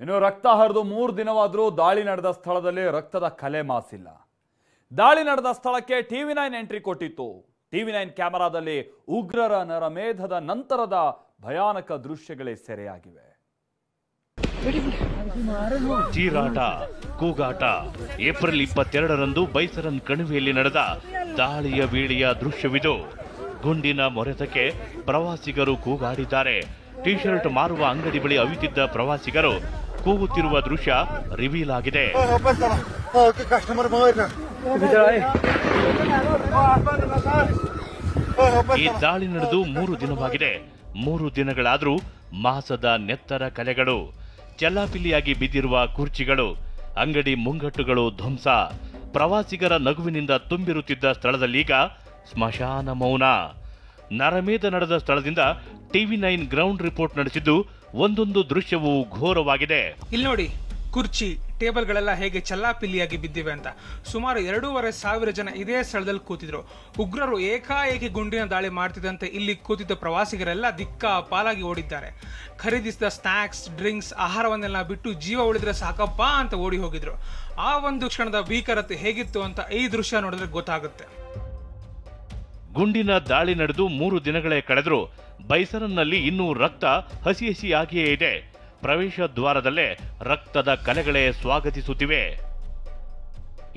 ಇನ್ನು ರಕ್ತ ಹರಿದು 3 ದಿನವಾದರೂ ದಾಳಿ ನಡೆದ ಸ್ಥಳದಲ್ಲಿ ರಕ್ತದ ಕಲೆ ಮಾಸಿಲ್ಲ. ದಾಳಿ ನಡೆದ ಸ್ಥಳಕ್ಕೆ TV9 ಎಂಟ್ರಿ ಕೊಟ್ಟಿತ್ತು. TV9 ಕ್ಯಾಮೆರಾದಲ್ಲಿ ಉಗ್ರರ ನರಮೇಧದ ನಂತರದ ಭಯಾನಕ ದೃಶ್ಯಗಳೇ ಸೆರೆಯಾಗಿವೆ. ಚೀರಾಟ, ಕೂಗಾಟ. ಏಪ್ರಿಲ್ 22ರಂದು ಬೈಸರನ್ ಕಣಿವೆಯಲ್ಲಿ ನಡೆದ ದಾಳಿಯ ವೇಳೆಯ ದೃಶ್ಯವಿದು. ಗುಂಡಿನ ಮೊರೆತಕ್ಕೆ ಪ್ರವಾಸಿಗರು ಕೂಗಾಡಿದ್ದಾರೆ. ಟಿ ಶರ್ಟ್ ಮಾರುವ ಅಂಗಡಿ ಬಳಿ ಅವಿತಿದ್ದ ಪ್ರವಾಸಿಗರು ಕೂಗುತ್ತಿರುವ ದೃಶ್ಯ ರಿವೀಲ್ ಆಗಿದೆ. ಈ ದಾಳಿ ನಡೆದು 3 ದಿನವಾಗಿದೆ. 3 ದಿನಗಳಾದರೂ ಮಾಸದ ನೆತ್ತರ ಕಲೆಗಳು, ಚೆಲ್ಲಾಪಿಲ್ಲಿಯಾಗಿ ಬಿದ್ದಿರುವ ಕುರ್ಚಿಗಳು, ಅಂಗಡಿ ಮುಂಗಟ್ಟುಗಳು ಧ್ವಂಸ. ಪ್ರವಾಸಿಗರ ನಗುವಿನಿಂದ ತುಂಬಿರುತ್ತಿದ್ದ ಸ್ಥಳದಲ್ಲೀಗ ಸ್ಮಶಾನ ಮೌನ. ನರಮೇಧ ನಡೆದ ಸ್ಥಳದಿಂದ TV9 ಗ್ರೌಂಡ್ ರಿಪೋರ್ಟ್ ನಡೆಸಿದ್ದು ಒಂದೊಂದು ದೃಶ್ಯವೂ ಘೋರವಾಗಿದೆ. ಇಲ್ಲಿ ನೋಡಿ, ಕುರ್ಚಿ ಟೇಬಲ್ಗಳೆಲ್ಲ ಹೇಗೆ ಚಲ್ಲಾಪಿಲ್ಲಿಯಾಗಿ ಬಿದ್ದಿವೆ ಅಂತ. ಸುಮಾರು 2,500 ಜನ ಇದೇ ಸ್ಥಳದಲ್ಲಿ ಕೂತಿದ್ರು. ಉಗ್ರರು ಏಕಾಏಕಿ ಗುಂಡಿನ ದಾಳಿ ಮಾಡ್ತಿದ್ದಂತೆ ಇಲ್ಲಿ ಕೂತಿದ್ದ ಪ್ರವಾಸಿಗರೆಲ್ಲ ದಿಕ್ಕಾ ಪಾಲಾಗಿ ಓಡಿದ್ದಾರೆ. ಖರೀದಿಸಿದ ಸ್ನ್ಯಾಕ್ಸ್, ಡ್ರಿಂಕ್ಸ್, ಆಹಾರವನ್ನೆಲ್ಲ ಬಿಟ್ಟು ಜೀವ ಉಳಿದ್ರೆ ಸಾಕಪ್ಪ ಅಂತ ಓಡಿ ಹೋಗಿದ್ರು. ಆ ಒಂದು ಕ್ಷಣದ ಭೀಕರತೆ ಹೇಗಿತ್ತು ಅಂತ ಈ ದೃಶ್ಯ ನೋಡಿದ್ರೆ ಗೊತ್ತಾಗುತ್ತೆ. ಗುಂಡಿನ ದಾಳಿ ನಡೆದು 3 ದಿನಗಳೇ ಕಳೆದ್ರು ಬೈಸರನ್ನಲ್ಲಿ ಇನ್ನೂ ರಕ್ತ ಹಸಿ ಹಸಿಯಾಗಿಯೇ ಇದೆ. ಪ್ರವೇಶ ದ್ವಾರದಲ್ಲೇ ರಕ್ತದ ಕಲೆಗಳೇ ಸ್ವಾಗತಿಸುತ್ತಿವೆ.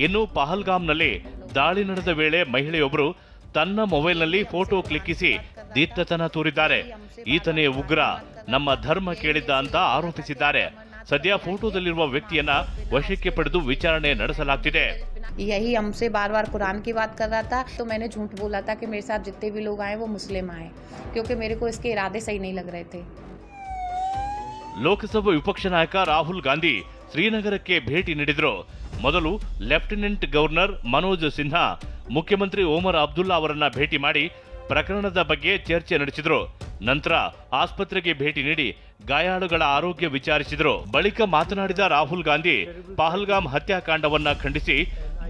ಇನ್ನು ಪಹಲ್ಗಾಮ್ನಲ್ಲಿ ದಾಳಿ ನಡೆದ ವೇಳೆ ಮಹಿಳೆಯೊಬ್ಬರು ತನ್ನ ಮೊಬೈಲ್ನಲ್ಲಿ ಫೋಟೋ ಕ್ಲಿಕ್ಕಿಸಿ ದಿಟ್ಟತನ ತೋರಿದ್ದಾರೆ. ಈತನೇ ಉಗ್ರ, ನಮ್ಮ ಧರ್ಮ ಕೇಳಿದ್ದ ಅಂತ ಆರೋಪಿಸಿದ್ದಾರೆ. ಸದ್ಯ ಫೋಟೋದಲ್ಲಿರುವ ವ್ಯಕ್ತಿಯನ್ನ ವಶಕ್ಕೆ ಪಡೆದು ವಿಚಾರಣೆ ನಡೆಸಲಾಗ್ತಿದೆ. यही हमसे बार बार कुरान की बात कर रहा था, तो मैंने झूठ बोला था कि मेरे साथ जितने भी लोग आए वो मुस्लिम आए, क्योंकि मेरे को इसके इरादे सही नहीं लग रहे थे. ಲೋಕಸಭಾ ವಿಪಕ್ಷ ನಾಯಕ ರಾಹುಲ್ ಗಾಂಧಿ ಶ್ರೀನಗರಕ್ಕೆ ಭೇಟಿ ನೀಡಿದ್ರು. ಮೊದಲು ಲೆಫ್ಟಿನೆಂಟ್ ಗವರ್ನರ್ ಮನೋಜ್ ಸಿನ್ಹಾ, ಮುಖ್ಯಮಂತ್ರಿ ಓಮರ್ ಅಬ್ದುಲ್ಲಾ ಅವರನ್ನ ಭೇಟಿ ಮಾಡಿ ಪ್ರಕರಣದ ಬಗ್ಗೆ ಚರ್ಚೆ ನಡೆಸಿದ್ರು. ನಂತರ ಆಸ್ಪತ್ರೆಗೆ ಭೇಟಿ ನೀಡಿ ಗಾಯಾಳುಗಳ ಆರೋಗ್ಯ ವಿಚಾರಿಸಿದ್ರು. ಬಳಿಕ ಮಾತನಾಡಿದ ರಾಹುಲ್ ಗಾಂಧಿ ಪಹಲ್ಗಾಮ್ ಹತ್ಯಾಕಾಂಡವನ್ನ ಖಂಡಿಸಿ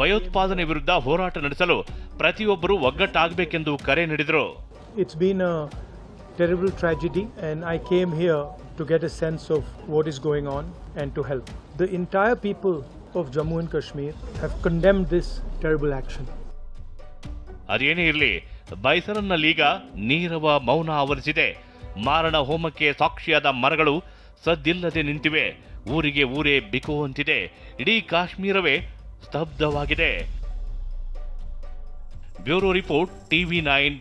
ಭಯೋತ್ಪಾದನೆ ವಿರುದ್ಧ ಹೋರಾಟ ನಡೆಸಲು ಪ್ರತಿಯೊಬ್ಬರು ಒಗ್ಗಟ್ಟಾಗಬೇಕೆಂದು ಕರೆ ನೀಡಿದರು. It's been a terrible tragedy and I came here to get a sense of what is going on and to help. The entire people of Jammu and Kashmir have condemned this terrible action. ಅದೇನೇ ಇರಲಿ, ಬೈಸರನ್ನಲ್ಲೀಗ ನೀರವ ಮೌನ ಆವರಿಸಿದೆ. ಮಾರಣ ಹೋಮಕ್ಕೆ ಸಾಕ್ಷಿಯಾದ ಮರಗಳು ಸದ್ದಿಲ್ಲದೆ ನಿಂತಿವೆ. ಊರಿಗೆ ಊರೇ ಬಿಕುವಂತಿದೆ. ಇಡೀ ಕಾಶ್ಮೀರವೇ ಸ್ತಬ್ಧವಾಗಿದೆ. Bureau report TV9.